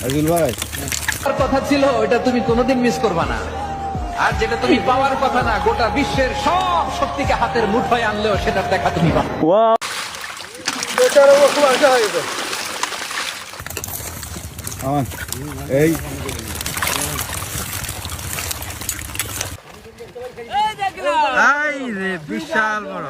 আজিল ভাই কথা ছিল ওটা তুমি কোনোদিন মিস করবা না। আর যেটা তুমি পাওয়ার কথা না, গোটা বিশ্বের সব শক্তিকে হাতের মুঠোয় আনলেও সেটার দেখা তুমি পাবে। খুব আশা হয়ে গেছে আমার এই বিশাল বড়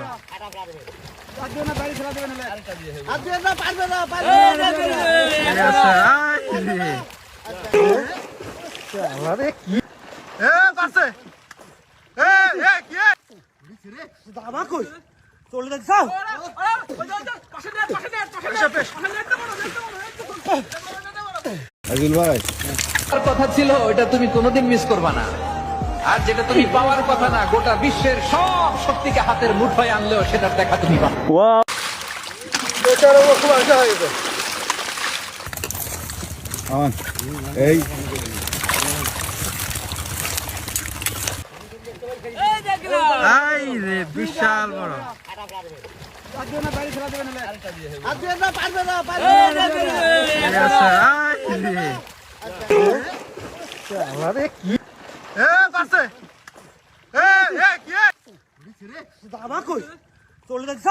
আজিল ভাই কথা ছিল ওটা তুমি কোনোদিন মিস করবা না। আর যেটা তুমি পাওয়ার কথা না, গোটা বিশ্বের সব শক্তিকে হাতের মুঠোয় আনলেও সেটার দেখা তুমি পাবে। খুব আশা হয়ে গেছে আমার এই বিশাল বড় চলে যাচ্ছ